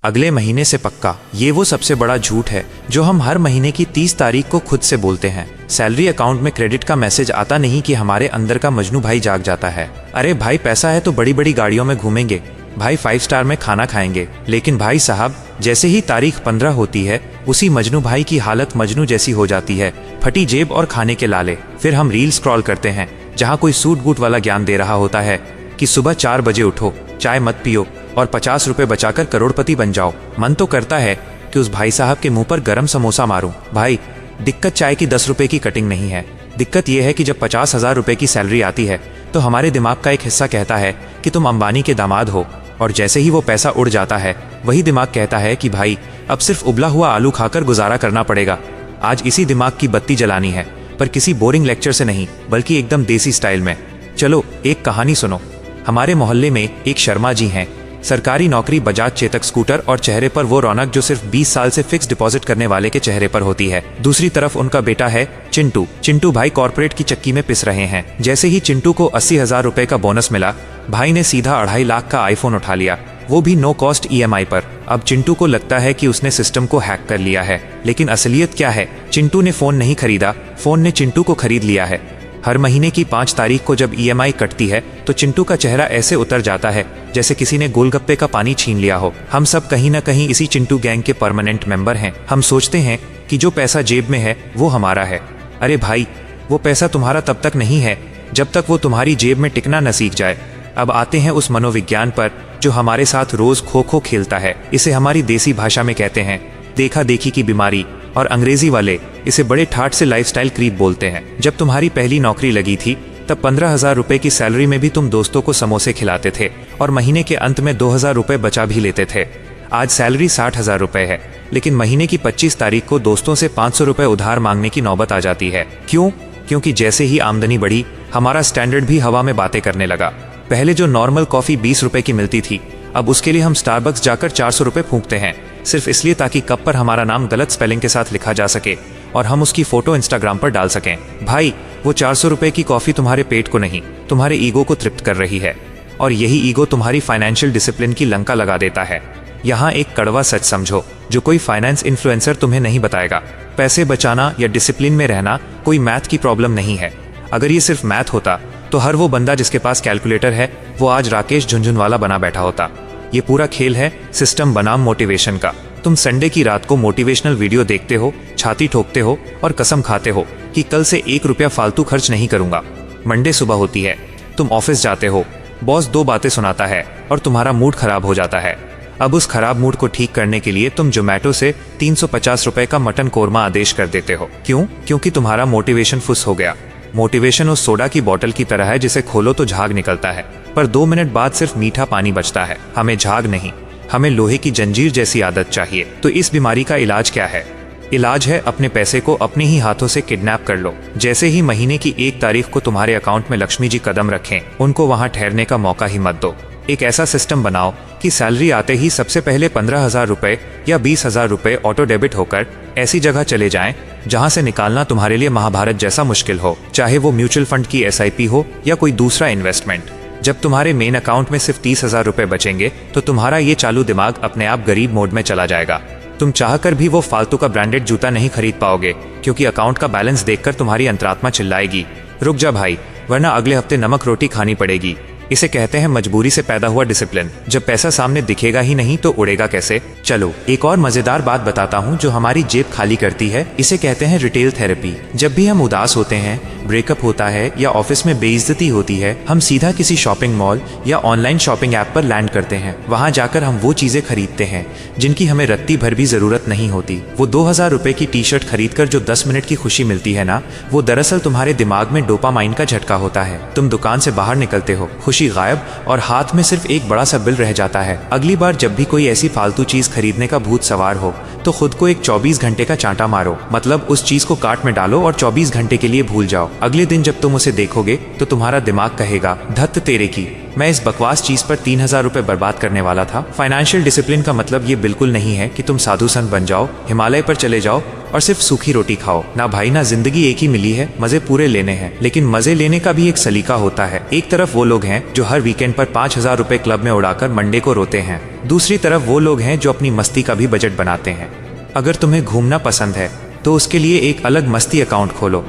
अगले महीने से पक्का। ये वो सबसे बड़ा झूठ है जो हम हर महीने की 30 तारीख को खुद से बोलते हैं। सैलरी अकाउंट में क्रेडिट का मैसेज आता नहीं कि हमारे अंदर का मजनू भाई जाग जाता है। अरे भाई पैसा है तो बड़ी बड़ी गाड़ियों में घूमेंगे, भाई 5 स्टार में खाना खाएंगे। लेकिन भाई साहब जैसे ही तारीख 15 होती है उसी मजनू भाई की हालत मजनू जैसी हो जाती है, फटी जेब और खाने के लाले। फिर हम रील स्क्रॉल करते हैं जहाँ कोई सूट बूट वाला ज्ञान दे रहा होता है कि सुबह 4 बजे उठो, चाय मत पियो और 50 रुपए बचाकर करोड़पति बन जाओ। मन तो करता है कि उस भाई साहब के मुंह पर गरम समोसा मारूं। भाई दिक्कत चाय की 10 रुपए की कटिंग नहीं है, दिक्कत यह है कि जब 50,000 रुपए की सैलरी आती है तो हमारे दिमाग का एक हिस्सा कहता है कि तुम अंबानी के दामाद हो, और जैसे ही वो पैसा उड़ जाता है वही दिमाग कहता है कि भाई अब सिर्फ उबला हुआ आलू खाकर गुजारा करना पड़ेगा। आज इसी दिमाग की बत्ती जलानी है, पर किसी बोरिंग लेक्चर से नहीं बल्कि एकदम देसी स्टाइल में। चलो एक कहानी सुनो। हमारे मोहल्ले में एक शर्मा जी हैं, सरकारी नौकरी, बजाज चेतक स्कूटर और चेहरे पर वो रौनक जो सिर्फ 20 साल से फिक्स डिपॉजिट करने वाले के चेहरे पर होती है। दूसरी तरफ उनका बेटा है चिंटू। चिंटू भाई कॉर्पोरेट की चक्की में पिस रहे हैं। जैसे ही चिंटू को 80,000 रुपए का बोनस मिला, भाई ने सीधा 2.5 लाख का आईफोन उठा लिया, वो भी नो कॉस्ट EMI पर। अब चिंटू को लगता है कि उसने सिस्टम को हैक कर लिया है, लेकिन असलियत क्या है? चिंटू ने फोन नहीं खरीदा, फोन ने चिंटू को खरीद लिया है। हर महीने की 5 तारीख को जब EMI कटती है तो चिंटू का चेहरा ऐसे उतर जाता है जैसे किसी ने गोलगप्पे का पानी छीन लिया हो। हम सब कहीं ना कहीं इसी चिंटू गैंग के परमानेंट मेंबर हैं। हम सोचते हैं कि जो पैसा जेब में है वो हमारा है। अरे भाई वो पैसा तुम्हारा तब तक नहीं है जब तक वो तुम्हारी जेब में टिकना न सीख जाए। अब आते हैं उस मनोविज्ञान पर जो हमारे साथ रोज खो खो खेलता है। इसे हमारी देसी भाषा में कहते हैं देखा देखी की बीमारी, और अंग्रेजी वाले इसे बड़े ठाठ से लाइफस्टाइल क्रीप बोलते हैं। जब तुम्हारी पहली नौकरी लगी थी तब 15,000 रुपए की सैलरी में भी तुम दोस्तों को समोसे खिलाते थे और महीने के अंत में 2,000 रुपए बचा भी लेते थे। आज सैलरी 60,000 रुपए है, लेकिन महीने की 25 तारीख को दोस्तों से 500 रुपए उधार मांगने की नौबत आ जाती है। क्यों? क्योंकि जैसे ही आमदनी बढ़ी हमारा स्टैंडर्ड भी हवा में बातें करने लगा। पहले जो नॉर्मल कॉफी 20 रुपए की मिलती थी, अब उसके लिए हम स्टारबक्स जाकर 400 रुपए फूंकते हैं, सिर्फ इसलिए ताकि कप पर हमारा नाम गलत स्पेलिंग के साथ लिखा जा सके और हम उसकी फोटो इंस्टाग्राम पर डाल सकें। भाई वो 400 रुपए की कॉफी तुम्हारे पेट को नहीं, तुम्हारे ईगो को तृप्त कर रही है, और यही ईगो तुम्हारी फाइनेंशियल डिसिप्लिन की लंका लगा देता है। यहाँ एक कड़वा सच समझो जो कोई फाइनेंस इन्फ्लुएंसर तुम्हें नहीं बताएगा। पैसे बचाना या डिसिप्लिन में रहना कोई मैथ की प्रॉब्लम नहीं है। अगर ये सिर्फ मैथ होता तो हर वो बंदा जिसके पास कैलकुलेटर है वो आज राकेश झुनझुनवाला बना बैठा होता। ये पूरा खेल है सिस्टम बनाम मोटिवेशन का। तुम संडे की रात को मोटिवेशनल वीडियो देखते हो, छाती ठोकते हो और कसम खाते हो कि कल से 1 रुपया फालतू खर्च नहीं करूंगा। मंडे सुबह होती है, तुम ऑफिस जाते हो, बॉस 2 बातें सुनाता है और तुम्हारा मूड खराब हो जाता है। अब उस खराब मूड को ठीक करने के लिए तुम जोमेटो से 350 रुपए का मटन कोरमा आदेश कर देते हो। क्यों? क्योंकि तुम्हारा मोटिवेशन फुस हो गया। मोटिवेशन उस सोडा की बोतल की तरह है जिसे खोलो तो झाग निकलता है, पर 2 मिनट बाद सिर्फ मीठा पानी बचता है। हमें झाग नहीं, हमें लोहे की जंजीर जैसी आदत चाहिए। तो इस बीमारी का इलाज क्या है? इलाज है अपने पैसे को अपने ही हाथों से किडनैप कर लो। जैसे ही महीने की 1 तारीख को तुम्हारे अकाउंट में लक्ष्मी जी कदम रखें, उनको वहां ठहरने का मौका ही मत दो। एक ऐसा सिस्टम बनाओ कि सैलरी आते ही सबसे पहले 15,000 रुपए या 20,000 रुपए ऑटो डेबिट होकर ऐसी जगह चले जाएं जहां से निकालना तुम्हारे लिए महाभारत जैसा मुश्किल हो, चाहे वो म्यूचुअल फंड की SIP हो या कोई दूसरा इन्वेस्टमेंट। जब तुम्हारे मेन अकाउंट में सिर्फ 30,000 रुपए बचेंगे तो तुम्हारा ये चालू दिमाग अपने आप गरीब मोड में चला जाएगा। तुम चाहकर भी वो फालतू का ब्रांडेड जूता नहीं खरीद पाओगे, क्योंकि अकाउंट का बैलेंस देखकर तुम्हारी अंतरात्मा चिल्लाएगी, रुक जा भाई, वरना अगले हफ्ते नमक रोटी खानी पड़ेगी। इसे कहते हैं मजबूरी से पैदा हुआ डिसिप्लिन। जब पैसा सामने दिखेगा ही नहीं तो उड़ेगा कैसे? चलो एक और मजेदार बात बताता हूँ जो हमारी जेब खाली करती है। इसे कहते हैं रिटेल थेरेपी। जब भी हम उदास होते हैं, ब्रेकअप होता है या ऑफिस में बेइज्जती होती है, हम सीधा किसी शॉपिंग मॉल या ऑनलाइन शॉपिंग ऐप पर लैंड करते हैं। वहां जाकर हम वो चीजें खरीदते हैं जिनकी हमें रत्ती भर भी जरूरत नहीं होती। वो 2,000 रुपए की टी-शर्ट खरीदकर जो 10 मिनट की खुशी मिलती है ना, वो दरअसल तुम्हारे दिमाग में डोपामाइन का झटका होता है। तुम दुकान से बाहर निकलते हो, खुशी गायब और हाथ में सिर्फ एक बड़ा सा बिल रह जाता है। अगली बार जब भी कोई ऐसी फालतू चीज खरीदने का भूत सवार हो तो खुद को एक 24 घंटे का चांटा मारो, मतलब उस चीज को कार्ट में डालो और 24 घंटे के लिए भूल जाओ। अगले दिन जब तुम उसे देखोगे तो तुम्हारा दिमाग कहेगा, धत्त तेरे की, मैं इस बकवास चीज पर 3,000 रुपए बर्बाद करने वाला था। फाइनेंशियल डिसिप्लिन का मतलब ये बिल्कुल नहीं है कि तुम साधु संत बन जाओ, हिमालय पर चले जाओ और सिर्फ सूखी रोटी खाओ। ना भाई ना, जिंदगी एक ही मिली है, मजे पूरे लेने हैं। लेकिन मजे लेने का भी एक सलीका होता है। एक तरफ वो लोग हैं जो हर वीकेंड पर 5,000 रुपए क्लब में उड़ाकर मंडे को रोते हैं। दूसरी तरफ वो लोग हैं जो अपनी मस्ती का भी बजट बनाते हैं। अगर तुम्हें घूमना पसंद है तो उसके लिए एक अलग मस्ती अकाउंट खोलो।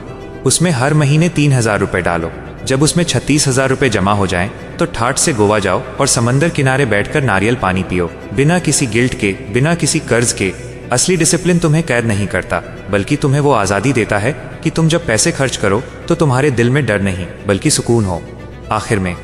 उसमें हर महीने 3,000 रुपए डालो। जब उसमें 36,000 रुपए जमा हो जाएं, तो ठाठ से गोवा जाओ और समंदर किनारे बैठकर नारियल पानी पियो, बिना किसी गिल्ट के, बिना किसी कर्ज के। असली डिसिप्लिन तुम्हें कैद नहीं करता, बल्कि तुम्हें वो आज़ादी देता है कि तुम जब पैसे खर्च करो तो तुम्हारे दिल में डर नहीं बल्कि सुकून हो। आखिर में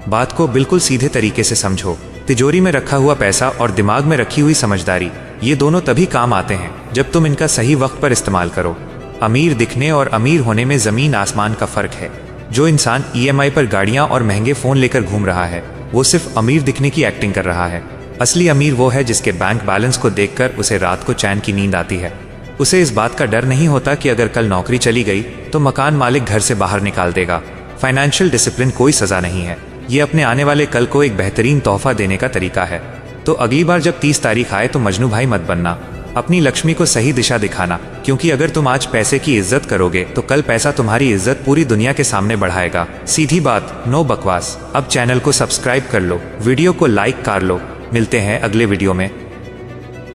बात को बिल्कुल सीधे तरीके से समझो। तिजोरी में रखा हुआ पैसा और दिमाग में रखी हुई समझदारी, ये दोनों तभी काम आते हैं जब तुम इनका सही वक्त पर इस्तेमाल करो। अमीर दिखने और अमीर होने में ज़मीन आसमान का फ़र्क है। जो इंसान EMI पर गाड़ियाँ और महंगे फ़ोन लेकर घूम रहा है, वो सिर्फ अमीर दिखने की एक्टिंग कर रहा है। असली अमीर वो है जिसके बैंक बैलेंस को देखकर उसे रात को चैन की नींद आती है। उसे इस बात का डर नहीं होता कि अगर कल नौकरी चली गई तो मकान मालिक घर से बाहर निकाल देगा। फाइनेंशियल डिसिप्लिन कोई सज़ा नहीं है, ये अपने आने वाले कल को एक बेहतरीन तोहफा देने का तरीका है। तो अगली बार जब 30 तारीख आए तो मजनू भाई मत बनना, अपनी लक्ष्मी को सही दिशा दिखाना। क्योंकि अगर तुम आज पैसे की इज्जत करोगे तो कल पैसा तुम्हारी इज्जत पूरी दुनिया के सामने बढ़ाएगा। सीधी बात, नो बकवास। अब चैनल को सब्सक्राइब कर लो, वीडियो को लाइक कर लो। मिलते हैं अगले वीडियो में।